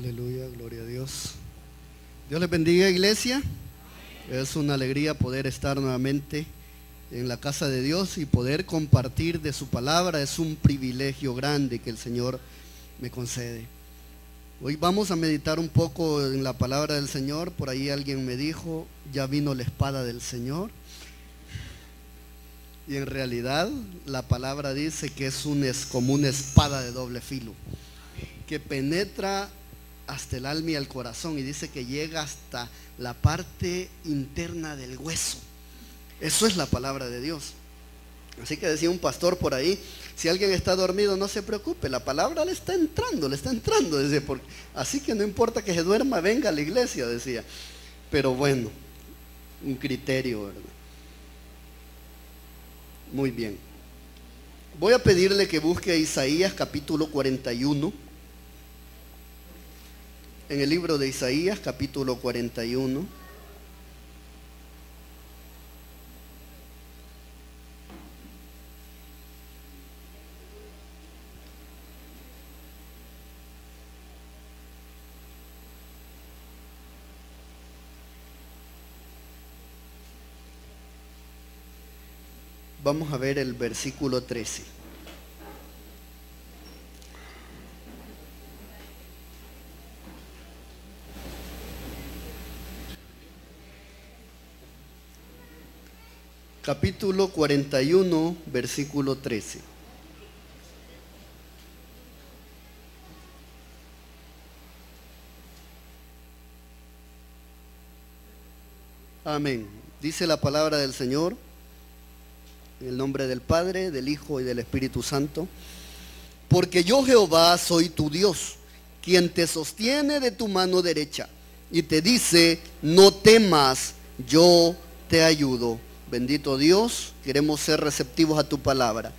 Aleluya, gloria a Dios. Dios les bendiga, iglesia. Es una alegría poder estar nuevamente en la casa de Dios y poder compartir de su palabra. Es un privilegio grande que el Señor me concede. Hoy vamos a meditar un poco en la palabra del Señor. Por ahí alguien me dijo, ya vino la espada del Señor. Y en realidad la palabra dice que es como una espada de doble filo, que penetra hasta el alma y el corazón, y dice que llega hasta la parte interna del hueso. Eso es la palabra de Dios. Así que decía un pastor por ahí, si alguien está dormido no se preocupe, la palabra le está entrando, decía, así que no importa que se duerma, venga a la iglesia, decía. Pero bueno, un criterio, ¿verdad? Muy bien. Voy a pedirle que busque Isaías capítulo 41. En el libro de Isaías capítulo 41. Vamos a ver el versículo 13. Capítulo 41, versículo 13. Amén. Dice la palabra del Señor, en el nombre del Padre, del Hijo y del Espíritu Santo. Porque yo, Jehová, soy tu Dios, quien te sostiene de tu mano derecha y te dice, no temas, yo te ayudo. Bendito Dios, queremos ser receptivos a tu palabra.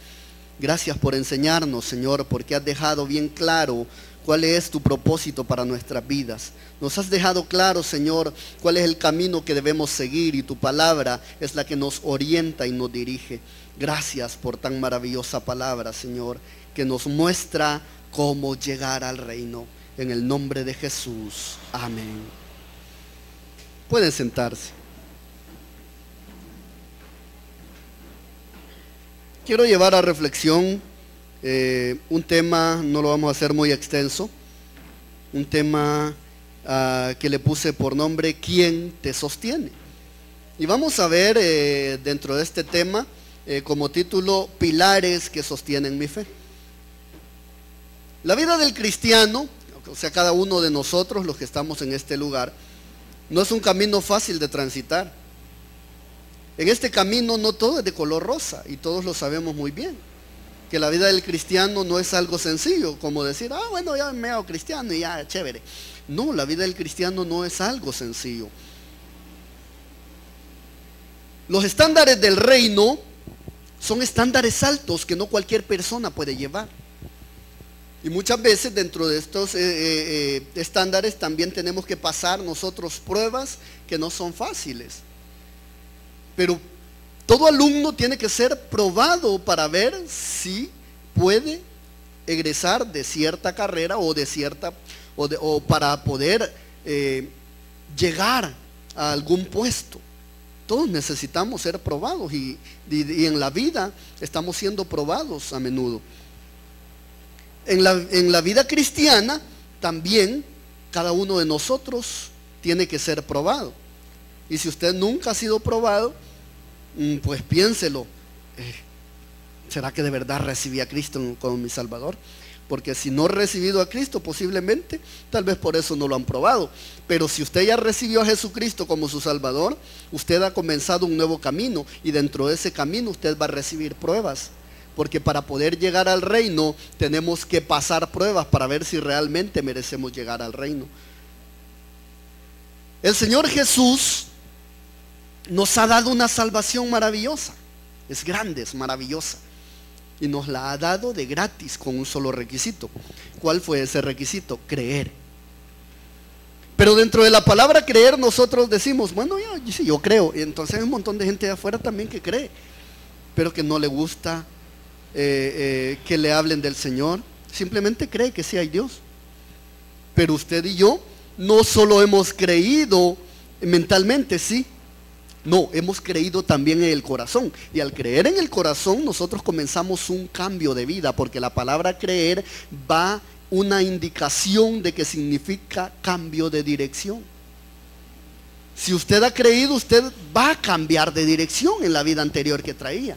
Gracias por enseñarnos, Señor, porque has dejado bien claro cuál es tu propósito para nuestras vidas. Nos has dejado claro, Señor, cuál es el camino que debemos seguir, y tu palabra es la que nos orienta y nos dirige. Gracias por tan maravillosa palabra, Señor, que nos muestra cómo llegar al reino. En el nombre de Jesús. Amén. Pueden sentarse. Quiero llevar a reflexión un tema, no lo vamos a hacer muy extenso, un tema que le puse por nombre, ¿quién te sostiene? Y vamos a ver dentro de este tema como título, pilares que sostienen mi fe. La vida del cristiano, o sea, cada uno de nosotros, los que estamos en este lugar, no es un camino fácil de transitar. En este camino no todo es de color rosa, y todos lo sabemos muy bien, que la vida del cristiano no es algo sencillo, como decir, bueno, ya me hago cristiano y ya, chévere. No, la vida del cristiano no es algo sencillo. Los estándares del reino son estándares altos que no cualquier persona puede llevar. Y muchas veces dentro de estos estándares también tenemos que pasar nosotros pruebas que no son fáciles. Pero todo alumno tiene que ser probado para ver si puede egresar de cierta carrera o para poder llegar a algún puesto. Todos necesitamos ser probados y en la vida estamos siendo probados a menudo. En la vida cristiana también cada uno de nosotros tiene que ser probado. Y si usted nunca ha sido probado, pues piénselo, ¿será que de verdad recibí a Cristo como mi Salvador? Porque si no ha recibido a Cristo, posiblemente, tal vez por eso no lo han probado. Pero si usted ya recibió a Jesucristo como su Salvador, usted ha comenzado un nuevo camino, y dentro de ese camino usted va a recibir pruebas. Porque para poder llegar al reino tenemos que pasar pruebas para ver si realmente merecemos llegar al reino. El Señor Jesús nos ha dado una salvación maravillosa, es grande, es maravillosa, y nos la ha dado de gratis con un solo requisito. ¿Cuál fue ese requisito? Creer. Pero dentro de la palabra creer nosotros decimos, bueno, yo creo, y entonces hay un montón de gente de afuera también que cree, pero que no le gusta que le hablen del Señor, simplemente cree que sí hay Dios. Pero usted y yo no solo hemos creído mentalmente, sí. No, hemos creído también en el corazón. Y al creer en el corazón, nosotros comenzamos un cambio de vida, porque la palabra creer va una indicación de que significa cambio de dirección. Si usted ha creído, usted va a cambiar de dirección en la vida anterior que traía.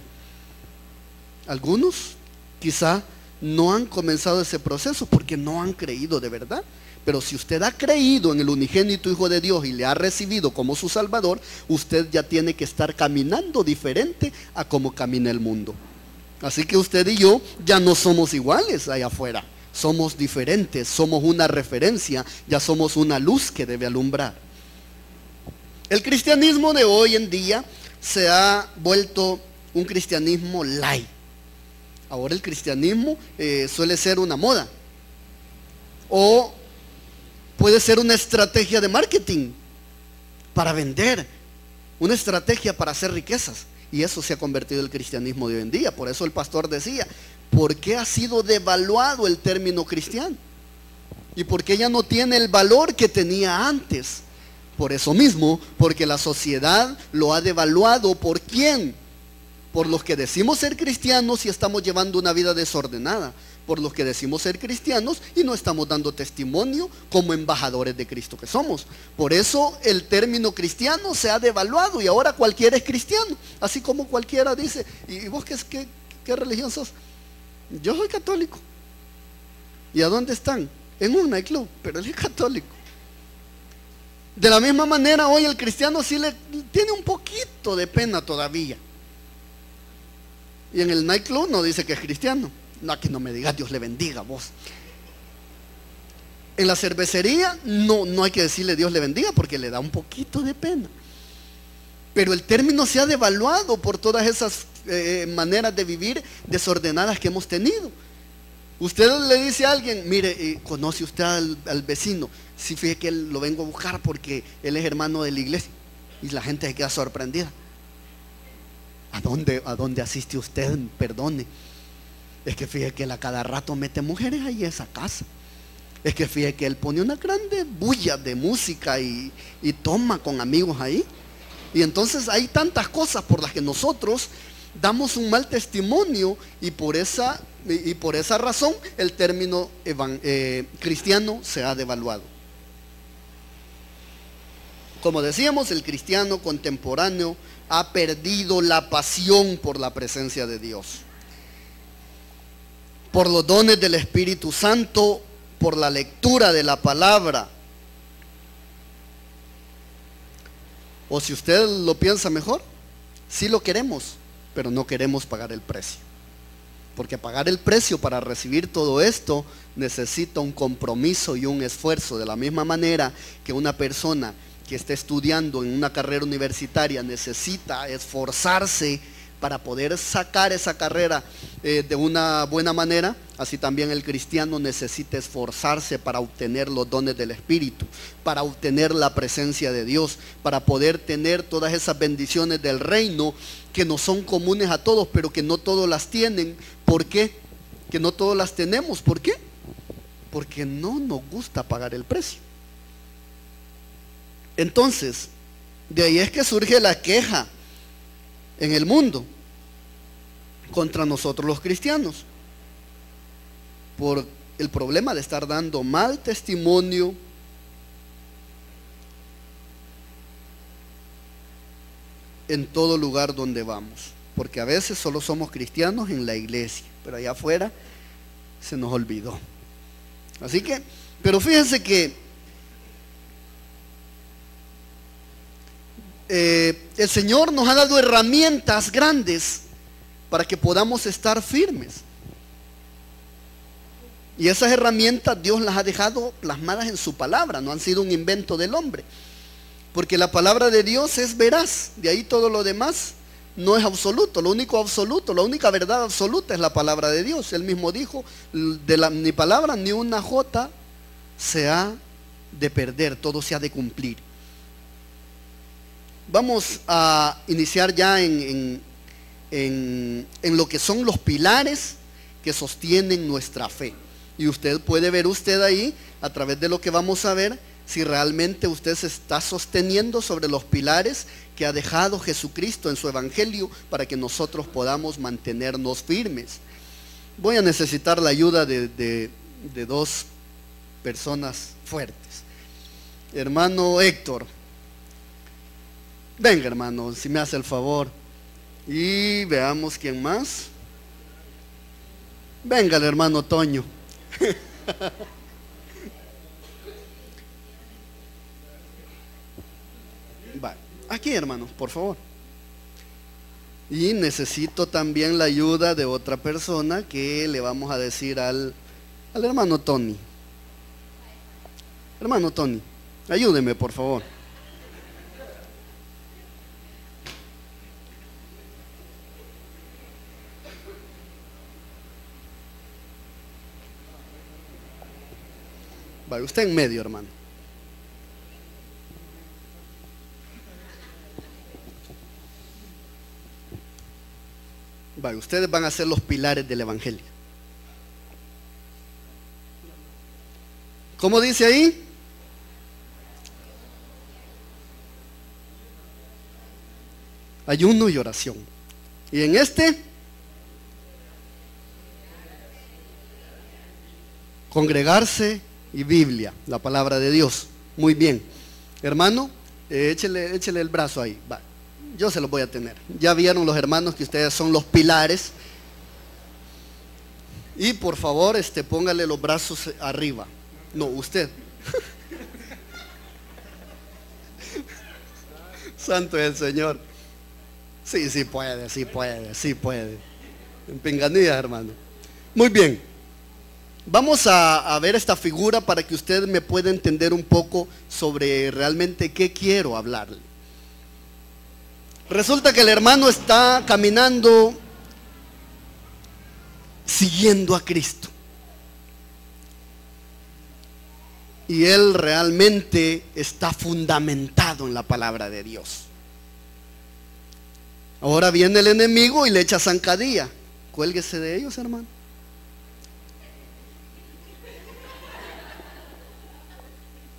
Algunos quizá no han comenzado ese proceso porque no han creído de verdad. Pero si usted ha creído en el unigénito Hijo de Dios y le ha recibido como su Salvador, usted ya tiene que estar caminando diferente a como camina el mundo. Así que usted y yo ya no somos iguales allá afuera. Somos diferentes, somos una referencia, ya somos una luz que debe alumbrar. El cristianismo de hoy en día se ha vuelto un cristianismo light. Ahora el cristianismo suele ser una moda. O puede ser una estrategia de marketing para vender, una estrategia para hacer riquezas. Y eso se ha convertido en el cristianismo de hoy en día. Por eso el pastor decía, ¿por qué ha sido devaluado el término cristiano? ¿Y por qué ya no tiene el valor que tenía antes? Por eso mismo, porque la sociedad lo ha devaluado. ¿Por quién? Por los que decimos ser cristianos y estamos llevando una vida desordenada. Por los que decimos ser cristianos y no estamos dando testimonio como embajadores de Cristo que somos. Por eso el término cristiano se ha devaluado y ahora cualquiera es cristiano. Así como cualquiera dice, ¿y vos qué religión sos? Yo soy católico. ¿Y a dónde están? En un nightclub, pero él es católico. De la misma manera hoy el cristiano sí le tiene un poquito de pena todavía. Y en el nightclub no dice que es cristiano. No, que no me digas Dios le bendiga vos. En la cervecería no hay que decirle Dios le bendiga porque le da un poquito de pena. Pero el término se ha devaluado por todas esas maneras de vivir desordenadas que hemos tenido. Usted le dice a alguien, mire, ¿conoce usted al vecino? Sí, fíjese que él lo vengo a buscar porque él es hermano de la iglesia. Y la gente se queda sorprendida. ¿A dónde asiste usted? Perdone. Es que fíjese que él a cada rato mete mujeres ahí en esa casa. Es que fíjese que él pone una grande bulla de música y toma con amigos ahí. Y entonces hay tantas cosas por las que nosotros damos un mal testimonio y por esa razón el término cristiano se ha devaluado. Como decíamos, el cristiano contemporáneo ha perdido la pasión por la presencia de Dios, por los dones del Espíritu Santo, por la lectura de la palabra. O si usted lo piensa mejor, sí lo queremos, pero no queremos pagar el precio. Porque pagar el precio para recibir todo esto necesita un compromiso y un esfuerzo. De la misma manera que una persona que está estudiando en una carrera universitaria necesita esforzarse para poder sacar esa carrera de una buena manera, así también el cristiano necesita esforzarse para obtener los dones del Espíritu, para obtener la presencia de Dios, para poder tener todas esas bendiciones del reino que no son comunes a todos, pero que no todos las tienen. ¿Por qué? Que no todos las tenemos. ¿Por qué? Porque no nos gusta pagar el precio. Entonces, de ahí es que surge la queja en el mundo contra nosotros los cristianos por el problema de estar dando mal testimonio en todo lugar donde vamos, porque a veces solo somos cristianos en la iglesia, pero allá afuera se nos olvidó. Así que, pero fíjense que el Señor nos ha dado herramientas grandes para que podamos estar firmes. Y esas herramientas Dios las ha dejado plasmadas en su palabra, no han sido un invento del hombre. Porque la palabra de Dios es veraz, de ahí todo lo demás no es absoluto. Lo único absoluto, la única verdad absoluta es la palabra de Dios. Él mismo dijo, de mi palabra ni una jota se ha de perder, todo se ha de cumplir. Vamos a iniciar ya en lo que son los pilares que sostienen nuestra fe. Y usted puede ver ahí a través de lo que vamos a ver, si realmente usted se está sosteniendo sobre los pilares que ha dejado Jesucristo en su evangelio para que nosotros podamos mantenernos firmes. Voy a necesitar la ayuda de dos personas fuertes. Hermano Héctor, venga hermano, si me hace el favor. Y veamos quién más. Venga el hermano Toño. Va, aquí hermano, por favor. Y necesito también la ayuda de otra persona que le vamos a decir al hermano Tony. Hermano Tony, ayúdeme por favor. Vaya, usted en medio, hermano. Vaya, ustedes van a ser los pilares del evangelio. ¿Cómo dice ahí? Ayuno y oración. Y en este, congregarse y Biblia, la palabra de Dios. Muy bien, hermano, échele el brazo ahí. Va, yo se los voy a tener. Ya vieron los hermanos que ustedes son los pilares. Y por favor, póngale los brazos arriba. No, usted. Santo es el Señor. Sí, sí puede, sí puede, sí puede. En pinganillas, hermano. Muy bien. Vamos a ver esta figura para que usted me pueda entender un poco sobre realmente qué quiero hablarle. Resulta que el hermano está caminando siguiendo a Cristo. Y él realmente está fundamentado en la palabra de Dios. Ahora viene el enemigo y le echa zancadilla. Cuélguese de ellos, hermano.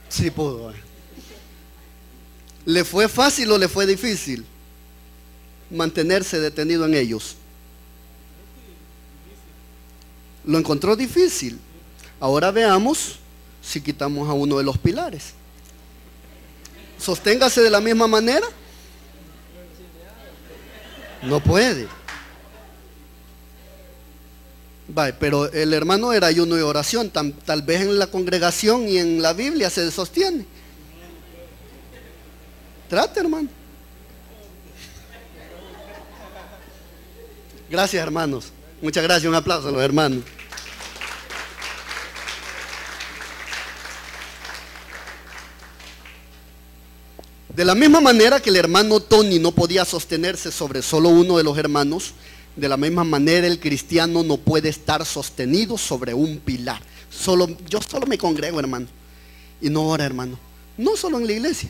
Sí pudo. ¿Le fue fácil o le fue difícil mantenerse detenido en ellos? Lo encontró difícil. Ahora veamos si quitamos a uno de los pilares. Sosténgase de la misma manera. No puede. Vale, pero el hermano era ayuno y oración. Tal vez en la congregación y en la Biblia se sostiene. Trate, hermano. Gracias, hermanos. Muchas gracias. Un aplauso a los hermanos. De la misma manera que el hermano Tony no podía sostenerse sobre solo uno de los hermanos, de la misma manera el cristiano no puede estar sostenido sobre un pilar. Yo solo me congrego, hermano, y no ora, hermano. No solo en la iglesia.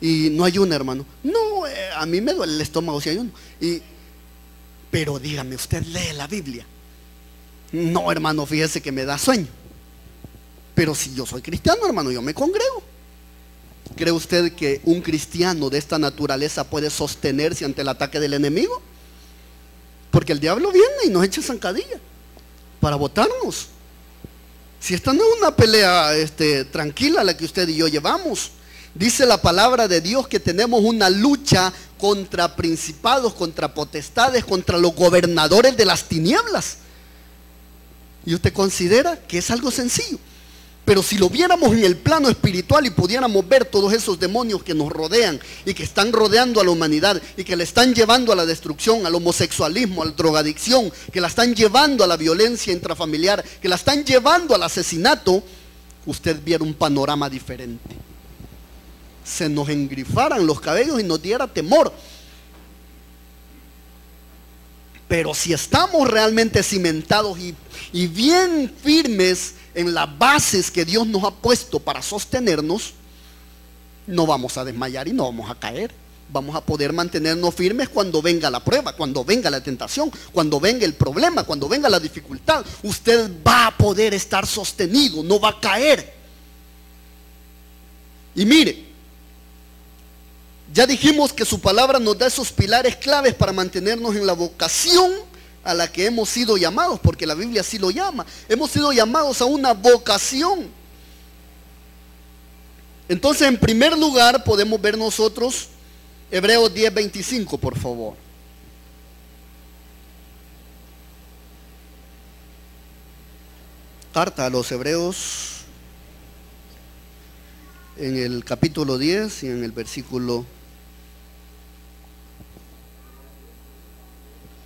Y no ayuna, hermano. No, a mí me duele el estómago si ayuno. Pero dígame, ¿usted lee la Biblia? No, hermano, fíjese que me da sueño. Pero si yo soy cristiano, hermano, yo me congrego. ¿Cree usted que un cristiano de esta naturaleza puede sostenerse ante el ataque del enemigo? Porque el diablo viene y nos echa zancadilla para botarnos. Si esta no es una pelea tranquila la que usted y yo llevamos. Dice la palabra de Dios que tenemos una lucha contra principados, contra potestades, contra los gobernadores de las tinieblas. Y usted considera que es algo sencillo. Pero si lo viéramos en el plano espiritual y pudiéramos ver todos esos demonios que nos rodean y que están rodeando a la humanidad y que le están llevando a la destrucción, al homosexualismo, a la drogadicción, que la están llevando a la violencia intrafamiliar, que la están llevando al asesinato, usted viera un panorama diferente. Se nos engrifaran los cabellos y nos diera temor. Pero si estamos realmente cimentados y bien firmes en las bases que Dios nos ha puesto para sostenernos, no vamos a desmayar y no vamos a caer. Vamos a poder mantenernos firmes cuando venga la prueba, cuando venga la tentación, cuando venga el problema, cuando venga la dificultad. Usted va a poder estar sostenido, no va a caer. Y mire, ya dijimos que su palabra nos da esos pilares claves para mantenernos en la vocación a la que hemos sido llamados, porque la Biblia así lo llama. Hemos sido llamados a una vocación. Entonces, en primer lugar, podemos ver nosotros Hebreos 10:25, por favor. Carta a los Hebreos, en el capítulo 10 y en el versículo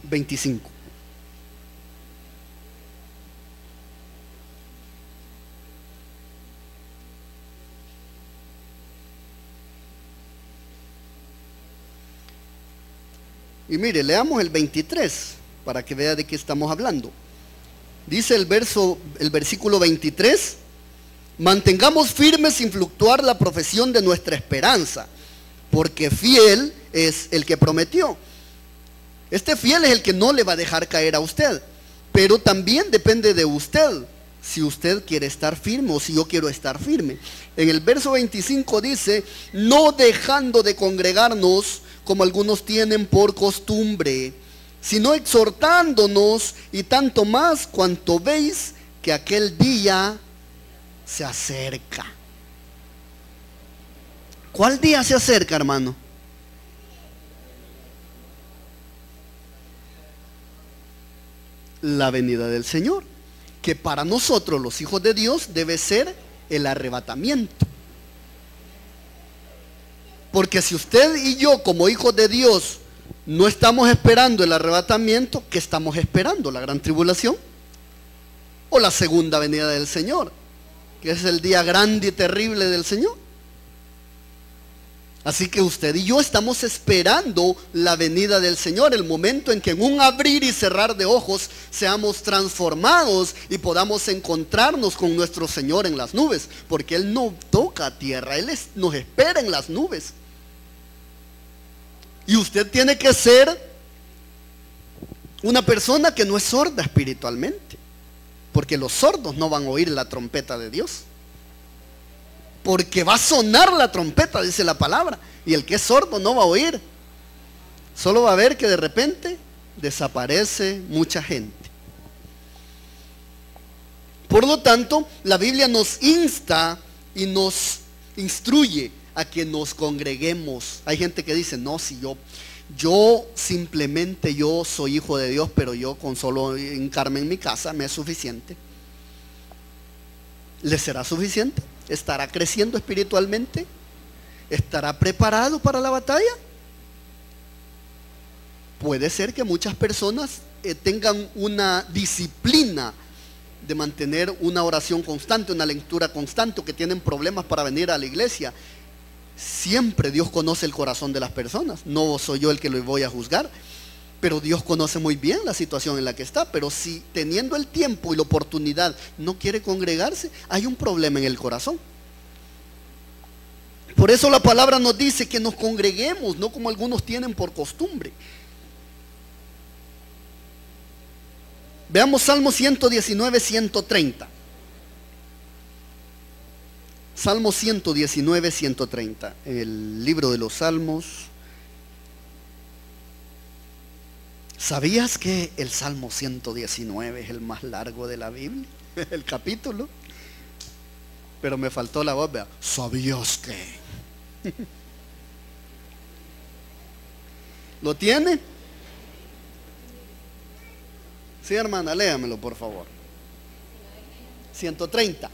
25. Y mire, leamos el 23 para que vea de qué estamos hablando. Dice el versículo 23: mantengamos firmes sin fluctuar la profesión de nuestra esperanza, porque fiel es el que prometió. Este fiel es el que no le va a dejar caer a usted, pero también depende de usted, si usted quiere estar firme o si yo quiero estar firme. En el verso 25 dice: no dejando de congregarnos como algunos tienen por costumbre, sino exhortándonos, y tanto más cuanto veis que aquel día se acerca. ¿Cuál día se acerca, hermano? La venida del Señor, que para nosotros los hijos de Dios debe ser el arrebatamiento. Porque si usted y yo como hijos de Dios no estamos esperando el arrebatamiento, ¿qué estamos esperando? ¿La gran tribulación? ¿O la segunda venida del Señor, que es el día grande y terrible del Señor? Así que usted y yo estamos esperando la venida del Señor, el momento en que en un abrir y cerrar de ojos seamos transformados y podamos encontrarnos con nuestro Señor en las nubes, porque Él no toca tierra, Él nos espera en las nubes. Y usted tiene que ser una persona que no es sorda espiritualmente, porque los sordos no van a oír la trompeta de Dios, porque va a sonar la trompeta, dice la palabra, y el que es sordo no va a oír. Solo va a ver que de repente desaparece mucha gente. Por lo tanto, la Biblia nos insta y nos instruye a que nos congreguemos. Hay gente que dice: no, si yo simplemente yo soy hijo de Dios, pero yo con solo hincarme en mi casa me es suficiente. ¿Le será suficiente? ¿Estará creciendo espiritualmente? ¿Estará preparado para la batalla? Puede ser que muchas personas tengan una disciplina de mantener una oración constante, una lectura constante, que tienen problemas para venir a la iglesia. Siempre Dios conoce el corazón de las personas. No soy yo el que lo voy a juzgar, pero Dios conoce muy bien la situación en la que está. Pero si teniendo el tiempo y la oportunidad no quiere congregarse, hay un problema en el corazón. Por eso la palabra nos dice que nos congreguemos, no como algunos tienen por costumbre. Veamos Salmo 119, 130. Salmo 119, 130, en el libro de los Salmos. ¿Sabías que el Salmo 119 es el más largo de la Biblia? El capítulo. Pero me faltó la voz, vea. ¿Sabías que? ¿Lo tiene? Sí, hermana, léamelo por favor. 130.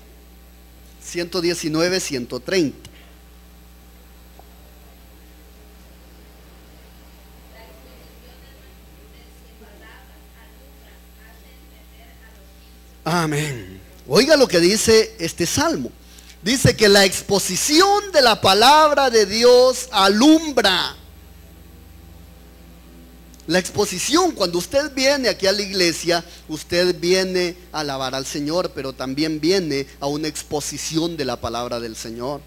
119, 130. Amén. Oiga lo que dice este salmo. Dice que la exposición de la palabra de Dios alumbra. La exposición, cuando usted viene aquí a la iglesia, usted viene a alabar al Señor, pero también viene a una exposición de la palabra del Señor.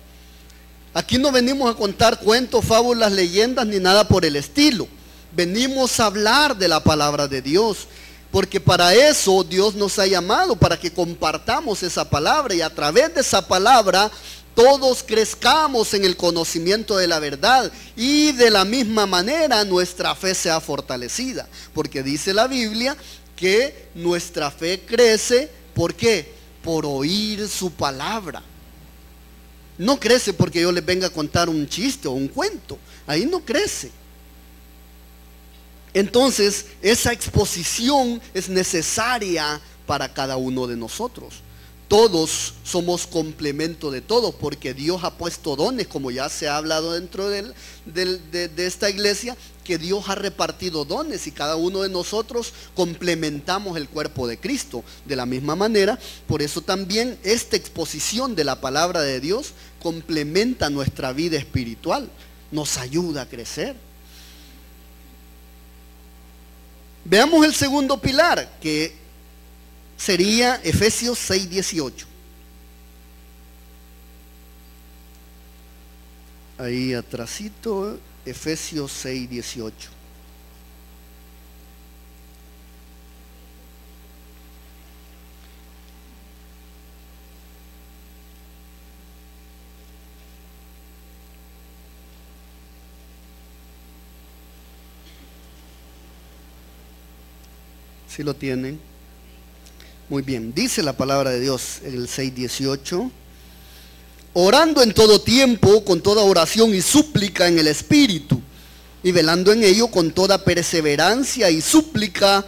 Aquí no venimos a contar cuentos, fábulas, leyendas, ni nada por el estilo. Venimos a hablar de la palabra de Dios, porque para eso Dios nos ha llamado, para que compartamos esa palabra, y a través de esa palabra todos crezcamos en el conocimiento de la verdad y de la misma manera nuestra fe sea fortalecida. Porque dice la Biblia que nuestra fe crece, ¿por qué? Por oír su palabra. No crece porque yo les venga a contar un chiste o un cuento. Ahí no crece. Entonces, esa exposición es necesaria para cada uno de nosotros. Todos somos complemento de todos, porque Dios ha puesto dones, como ya se ha hablado dentro de esta iglesia, que Dios ha repartido dones y cada uno de nosotros complementamos el cuerpo de Cristo. De la misma manera, por eso también esta exposición de la palabra de Dios complementa nuestra vida espiritual, nos ayuda a crecer. Veamos el segundo pilar, que sería Efesios 6:18. Ahí atrásito, Efesios 6:18. ¿Sí lo tienen? Muy bien, dice la palabra de Dios en el 6:18: orando en todo tiempo, con toda oración y súplica en el Espíritu, y velando en ello con toda perseverancia y súplica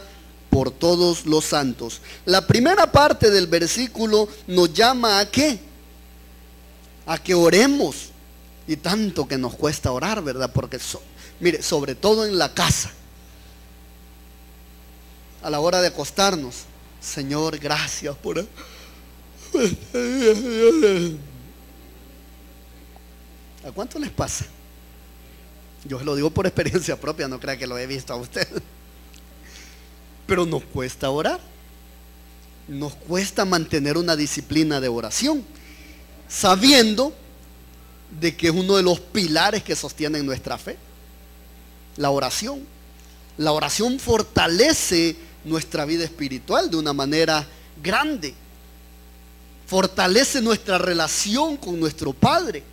por todos los santos. La primera parte del versículo nos llama ¿a qué? A que oremos. Y tanto que nos cuesta orar, ¿verdad? Porque, mire, sobre todo en la casa, a la hora de acostarnos: Señor, gracias por... ¿A cuánto les pasa? Yo lo digo por experiencia propia, no crea que lo he visto a usted. Pero nos cuesta orar, nos cuesta mantener una disciplina de oración, sabiendo de que es uno de los pilares que sostienen nuestra fe, la oración. La oración fortalece nuestra vida espiritual de una manera grande, fortalece nuestra relación con nuestro Padre,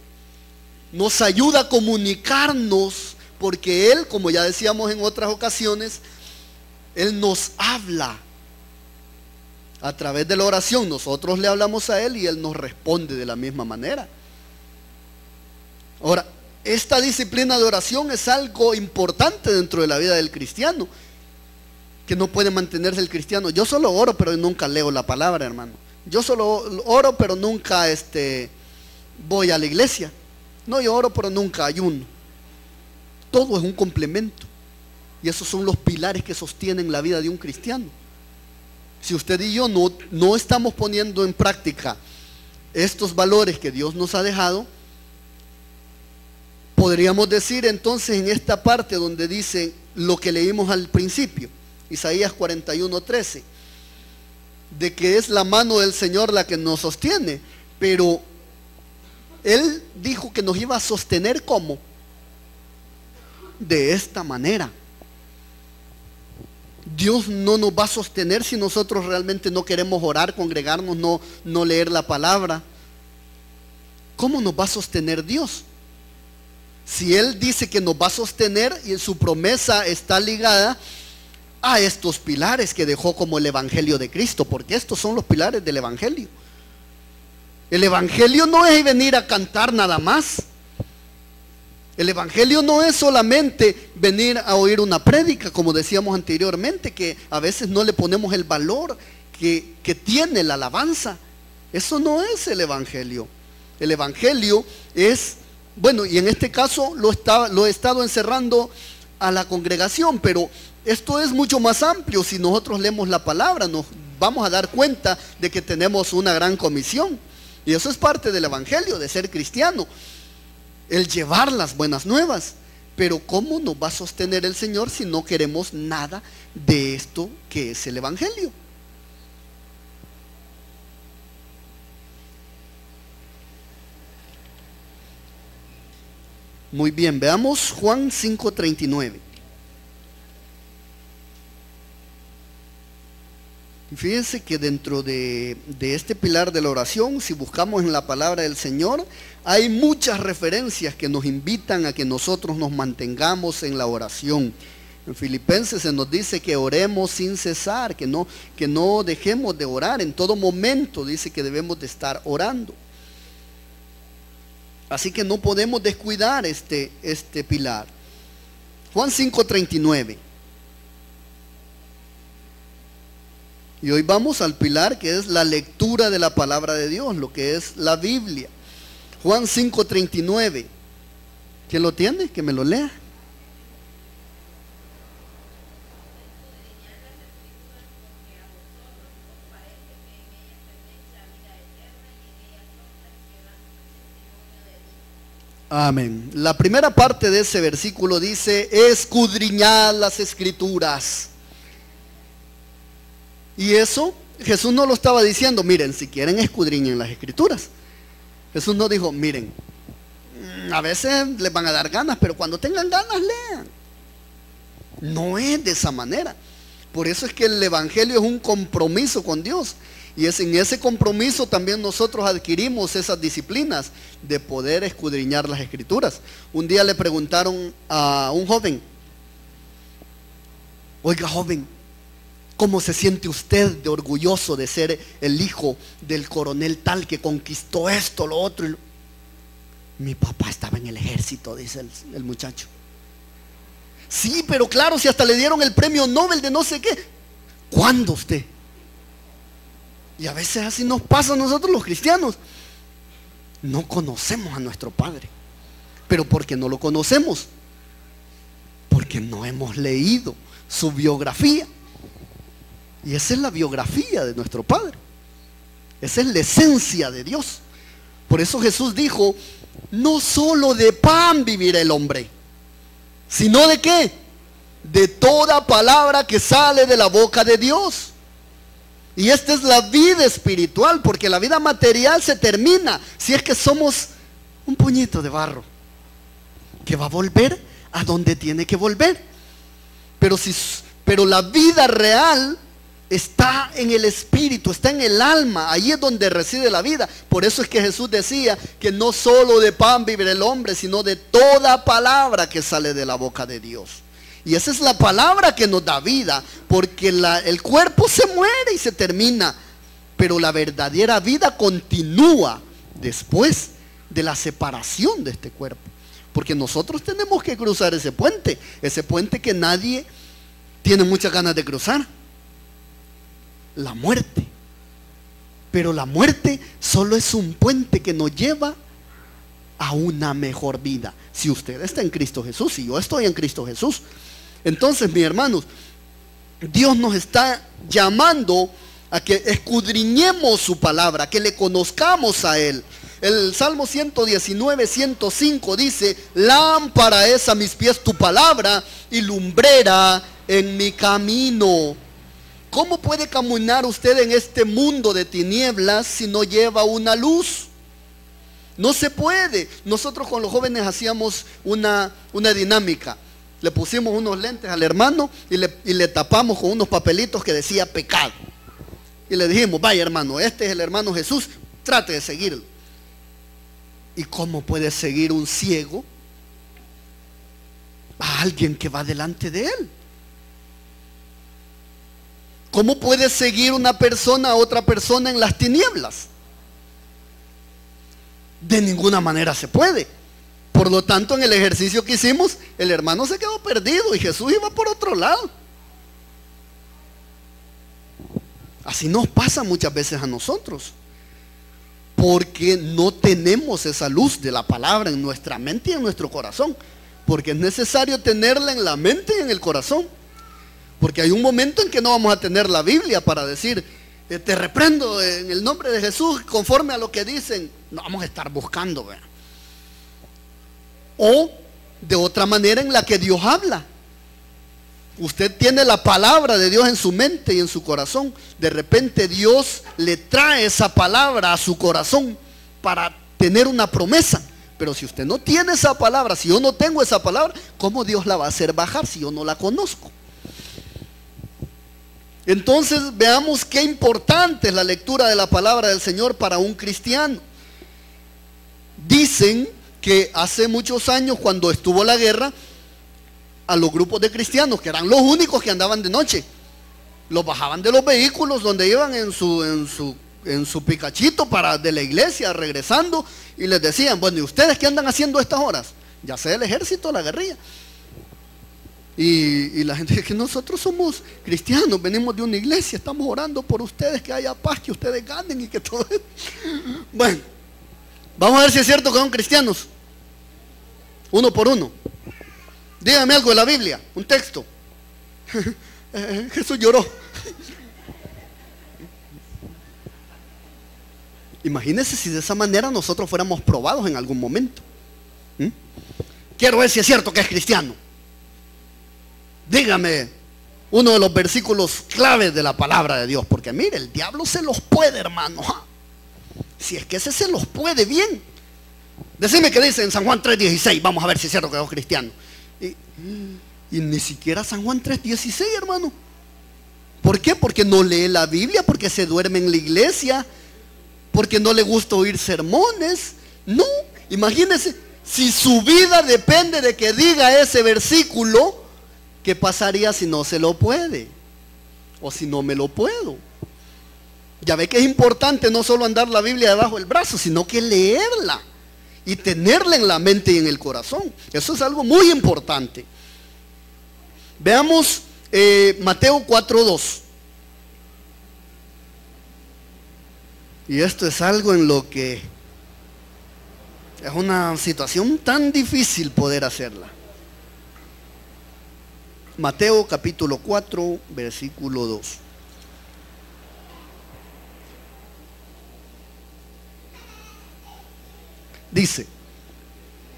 nos ayuda a comunicarnos, porque Él, como ya decíamos en otras ocasiones, Él nos habla a través de la oración. Nosotros le hablamos a Él y Él nos responde de la misma manera. Ahora, esta disciplina de oración es algo importante dentro de la vida del cristiano, que no puede mantenerse el cristiano: yo solo oro pero nunca leo la palabra, hermano. Yo solo oro pero nunca voy a la iglesia. No, yo oro pero nunca ayuno. Todo es un complemento, y esos son los pilares que sostienen la vida de un cristiano. Si usted y yo no estamos poniendo en práctica estos valores que Dios nos ha dejado, podríamos decir entonces en esta parte donde dice lo que leímos al principio, Isaías 41:13, de que es la mano del Señor la que nos sostiene. Pero Él dijo que nos iba a sostener ¿cómo? De esta manera. Dios no nos va a sostener si nosotros realmente no queremos orar, congregarnos, no leer la palabra. ¿Cómo nos va a sostener Dios? Si Él dice que nos va a sostener y su promesa está ligada a estos pilares que dejó como el Evangelio de Cristo, porque estos son los pilares del Evangelio. El Evangelio no es venir a cantar nada más. El Evangelio no es solamente venir a oír una prédica, como decíamos anteriormente, que a veces no le ponemos el valor que tiene la alabanza. Eso no es el Evangelio. El Evangelio es, bueno, y en este caso lo he estado encerrando a la congregación, pero esto es mucho más amplio. Si nosotros leemos la palabra, nos vamos a dar cuenta de que tenemos una gran comisión, y eso es parte del Evangelio, de ser cristiano, el llevar las buenas nuevas. Pero ¿cómo nos va a sostener el Señor si no queremos nada de esto que es el Evangelio? Muy bien, veamos Juan 5:39. Fíjense que dentro de este pilar de la oración, si buscamos en la palabra del Señor, hay muchas referencias que nos invitan a que nosotros nos mantengamos en la oración. En Filipenses se nos dice que oremos sin cesar, que no dejemos de orar. En todo momento dice que debemos de estar orando. Así que no podemos descuidar este pilar. Juan 5:39. Y hoy vamos al pilar que es la lectura de la palabra de Dios, lo que es la Biblia. Juan 5:39. ¿Quién lo tiene? Que me lo lea. Amén. La primera parte de ese versículo dice: escudriñad las escrituras. Y eso Jesús no lo estaba diciendo, miren, si quieren escudriñen las escrituras. Jesús no dijo, miren, a veces les van a dar ganas, pero cuando tengan ganas lean. No es de esa manera. Por eso es que el evangelio es un compromiso con Dios. Y es en ese compromiso también nosotros adquirimos esas disciplinas de poder escudriñar las escrituras. Un día le preguntaron a un joven: oiga, joven, ¿cómo se siente usted de orgulloso de ser el hijo del coronel tal que conquistó esto, lo otro? Mi papá estaba en el ejército, dice el muchacho. Sí, pero claro, si hasta le dieron el premio Nobel de no sé qué. ¿Cuándo usted? Y a veces así nos pasa a nosotros los cristianos. No conocemos a nuestro Padre. ¿Pero por qué no lo conocemos? Porque no hemos leído su biografía. Y esa es la biografía de nuestro Padre. Esa es la esencia de Dios. Por eso Jesús dijo: no solo de pan vivirá el hombre, sino de ¿qué? De toda palabra que sale de la boca de Dios. Y esta es la vida espiritual, porque la vida material se termina si es que somos un puñito de barro que va a volver a donde tiene que volver. Pero la vida real está en el espíritu, está en el alma. Ahí es donde reside la vida. Por eso es que Jesús decía que no solo de pan vivirá el hombre, sino de toda palabra que sale de la boca de Dios. Y esa es la palabra que nos da vida, porque el cuerpo se muere y se termina, pero la verdadera vida continúa después de la separación de este cuerpo. Porque nosotros tenemos que cruzar ese puente que nadie tiene muchas ganas de cruzar: la muerte. Pero la muerte solo es un puente que nos lleva a una mejor vida. Si usted está en Cristo Jesús, si yo estoy en Cristo Jesús, entonces, mis hermanos, Dios nos está llamando a que escudriñemos su palabra, que le conozcamos a Él. El Salmo 119, 105 dice: lámpara es a mis pies tu palabra y lumbrera en mi camino. ¿Cómo puede caminar usted en este mundo de tinieblas si no lleva una luz? No se puede. Nosotros con los jóvenes hacíamos una dinámica. Le pusimos unos lentes al hermano y le tapamos con unos papelitos que decía pecado. Y le dijimos: vaya hermano, este es el hermano Jesús, trate de seguirlo. ¿Y cómo puede seguir un ciego a alguien que va delante de él? ¿Cómo puede seguir una persona a otra persona en las tinieblas? De ninguna manera se puede. Por lo tanto, en el ejercicio que hicimos, el hermano se quedó perdido y Jesús iba por otro lado. Así nos pasa muchas veces a nosotros, porque no tenemos esa luz de la palabra en nuestra mente y en nuestro corazón. Porque es necesario tenerla en la mente y en el corazón. Porque hay un momento en que no vamos a tener la Biblia para decir: te reprendo en el nombre de Jesús conforme a lo que dicen. No vamos a estar buscando, ¿verdad? O de otra manera en la que Dios habla. Usted tiene la palabra de Dios en su mente y en su corazón. De repente Dios le trae esa palabra a su corazón para tener una promesa. Pero si usted no tiene esa palabra, si yo no tengo esa palabra, ¿cómo Dios la va a hacer bajar si yo no la conozco? Entonces veamos qué importante es la lectura de la palabra del Señor para un cristiano. Dicen que hace muchos años, cuando estuvo la guerra, a los grupos de cristianos, que eran los únicos que andaban de noche, los bajaban de los vehículos donde iban en su picachito de la iglesia, regresando, y les decían: bueno, ¿y ustedes qué andan haciendo a estas horas? Ya sea el ejército, la guerrilla. Y la gente dice que nosotros somos cristianos, venimos de una iglesia, estamos orando por ustedes, que haya paz, que ustedes ganen y que todo eso. Bueno, vamos a ver si es cierto que son cristianos, uno por uno. Dígame algo de la Biblia, un texto. Jesús lloró. Imagínense si de esa manera nosotros fuéramos probados en algún momento. Quiero ver si es cierto que es cristiano. Dígame uno de los versículos claves de la palabra de Dios, porque mire, el diablo se los puede, hermano. Si es que ese se los puede bien. Decime qué dice en San Juan 3:16, vamos a ver si es cierto que es cristiano. Y ni siquiera San Juan 3:16, hermano. ¿Por qué? Porque no lee la Biblia, porque se duerme en la iglesia, porque no le gusta oír sermones. No, imagínense, si su vida depende de que diga ese versículo, ¿qué pasaría si no se lo puede? O si no me lo puedo. Ya ve que es importante no solo andar la Biblia debajo del brazo, sino que leerla y tenerla en la mente y en el corazón. Eso es algo muy importante. Veamos Mateo 4:2. Y esto es algo en lo que es una situación tan difícil poder hacerla. Mateo capítulo 4, versículo 2. Dice: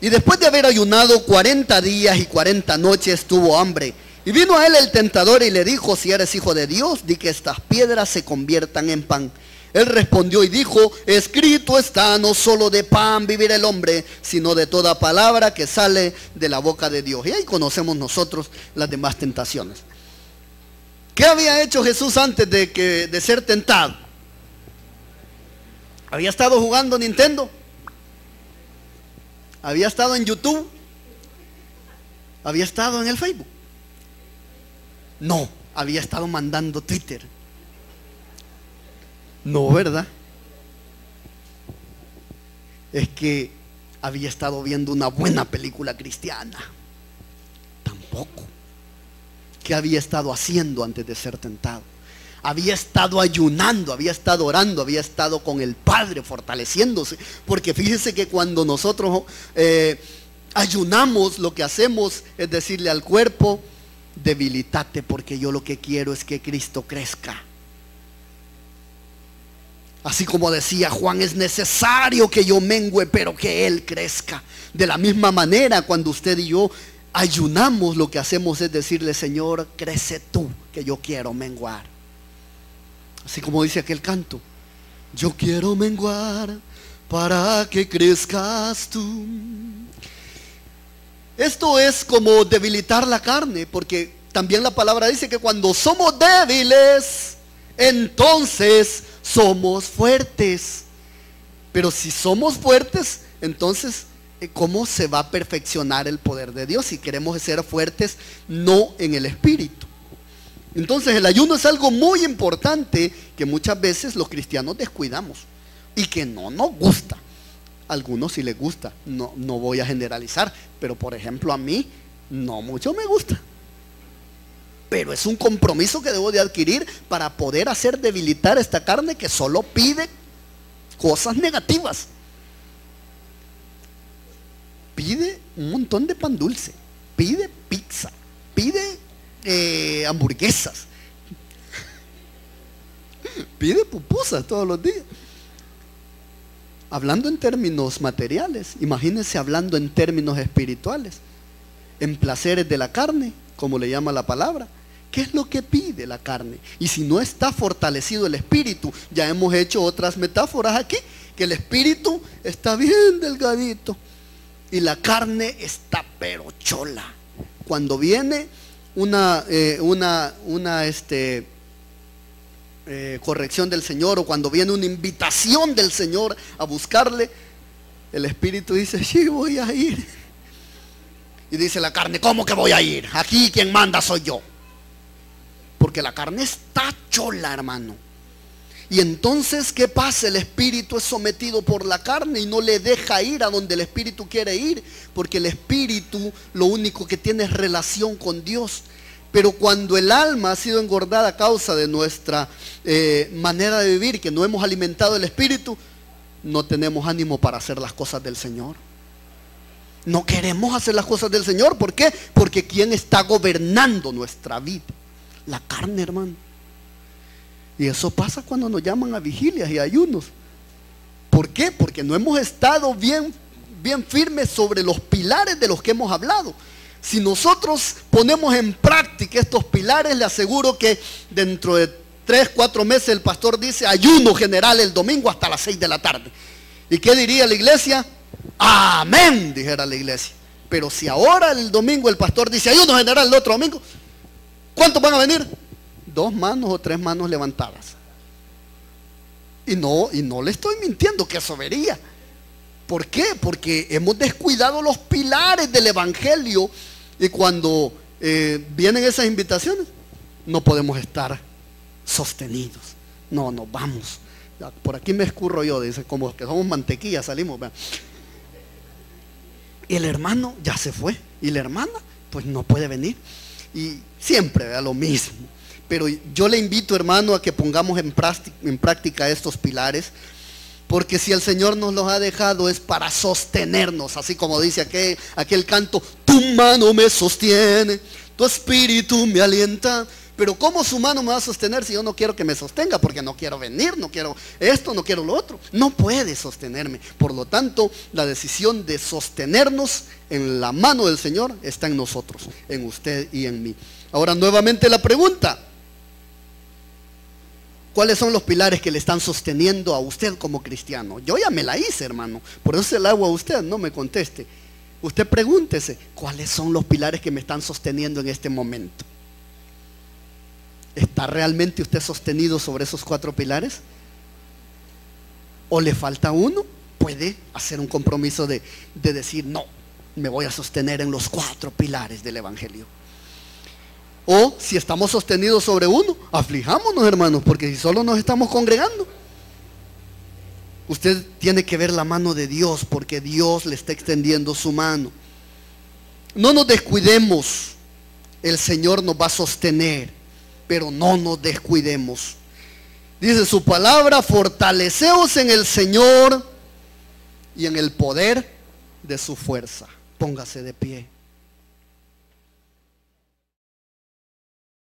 y después de haber ayunado 40 días y 40 noches tuvo hambre. Y vino a él el tentador y le dijo: si eres hijo de Dios, di que estas piedras se conviertan en pan. Él respondió y dijo: escrito está, no solo de pan vivirá el hombre, sino de toda palabra que sale de la boca de Dios. Y ahí conocemos nosotros las demás tentaciones. ¿Qué había hecho Jesús antes de ser tentado? ¿Había estado jugando Nintendo? ¿Había estado en YouTube? ¿Había estado en el Facebook? No, había estado mandando Twitter. No, ¿verdad? Es que había estado viendo una buena película cristiana. Tampoco. ¿Qué había estado haciendo antes de ser tentado? Había estado ayunando, había estado orando, había estado con el Padre fortaleciéndose. Porque fíjese que cuando nosotros ayunamos, lo que hacemos es decirle al cuerpo: debilítate, porque yo lo que quiero es que Cristo crezca. Así como decía Juan, es necesario que yo mengüe, pero que Él crezca. De la misma manera, cuando usted y yo ayunamos, lo que hacemos es decirle: Señor, crece tú, que yo quiero menguar. Así como dice aquel canto: yo quiero menguar para que crezcas tú. Esto es como debilitar la carne, porque también la palabra dice que cuando somos débiles, entonces somos fuertes. Pero si somos fuertes, entonces ¿cómo se va a perfeccionar el poder de Dios si queremos ser fuertes no en el espíritu? Entonces el ayuno es algo muy importante que muchas veces los cristianos descuidamos y que no nos gusta. A algunos sí les gusta, no voy a generalizar, pero por ejemplo a mí no mucho me gusta. Pero es un compromiso que debo de adquirir para poder hacer debilitar esta carne que solo pide cosas negativas. Pide un montón de pan dulce, pide pizza, pide hamburguesas, pide pupusas todos los días. Hablando en términos materiales, imagínense hablando en términos espirituales, en placeres de la carne, como le llama la palabra. ¿Qué es lo que pide la carne? Y si no está fortalecido el espíritu, ya hemos hecho otras metáforas aquí, que el espíritu está bien delgadito y la carne está pero chola. Cuando viene una corrección del Señor, o cuando viene una invitación del Señor a buscarle, el espíritu dice, sí, voy a ir. Y dice la carne, ¿cómo que voy a ir? Aquí quien manda soy yo. Porque la carne está chola, hermano. Y entonces, ¿qué pasa? El espíritu es sometido por la carne y no le deja ir a donde el espíritu quiere ir, porque el espíritu lo único que tiene es relación con Dios. Pero cuando el alma ha sido engordada a causa de nuestra manera de vivir, que no hemos alimentado el espíritu, no tenemos ánimo para hacer las cosas del Señor. No queremos hacer las cosas del Señor. ¿Por qué? Porque ¿quién está gobernando nuestra vida? La carne, hermano. Y eso pasa cuando nos llaman a vigilias y ayunos. ¿Por qué? Porque no hemos estado bien firmes sobre los pilares de los que hemos hablado. Si nosotros ponemos en práctica estos pilares, le aseguro que dentro de 3, 4 meses el pastor dice ayuno general el domingo hasta las 6 de la tarde. ¿Y qué diría la iglesia? Amén, dijera la iglesia. Pero si ahora el domingo el pastor dice ayuno general el otro domingo, ¿cuántos van a venir? 2 manos o 3 manos levantadas. Y no le estoy mintiendo, que eso vería. ¿Por qué? Porque hemos descuidado los pilares del evangelio, y cuando vienen esas invitaciones no podemos estar sostenidos. No, vamos. Por aquí me escurro yo, dice, como que somos mantequilla, salimos. ¿Verdad? Y el hermano ya se fue, y la hermana pues no puede venir. Y siempre, ¿verdad?, lo mismo. Pero yo le invito, hermano, a que pongamos en práctica estos pilares, porque si el Señor nos los ha dejado es para sostenernos, así como dice aquel canto, tu mano me sostiene, tu espíritu me alienta. Pero ¿cómo su mano me va a sostener si yo no quiero que me sostenga? Porque no quiero venir, no quiero esto, no quiero lo otro. No puede sostenerme. Por lo tanto, la decisión de sostenernos en la mano del Señor está en nosotros, en usted y en mí. Ahora nuevamente la pregunta: ¿cuáles son los pilares que le están sosteniendo a usted como cristiano? Yo ya me la hice, hermano. Por eso se la hago a usted, no me conteste. Usted pregúntese, ¿cuáles son los pilares que me están sosteniendo en este momento? ¿Está realmente usted sostenido sobre esos 4 pilares? ¿O le falta uno? Puede hacer un compromiso de decir, no, me voy a sostener en los 4 pilares del evangelio. O si estamos sostenidos sobre uno, aflijámonos, hermanos, porque si solo nos estamos congregando. Usted tiene que ver la mano de Dios, porque Dios le está extendiendo su mano. No nos descuidemos, el Señor nos va a sostener, pero no nos descuidemos. Dice su palabra, fortaleceos en el Señor y en el poder de su fuerza. Póngase de pie.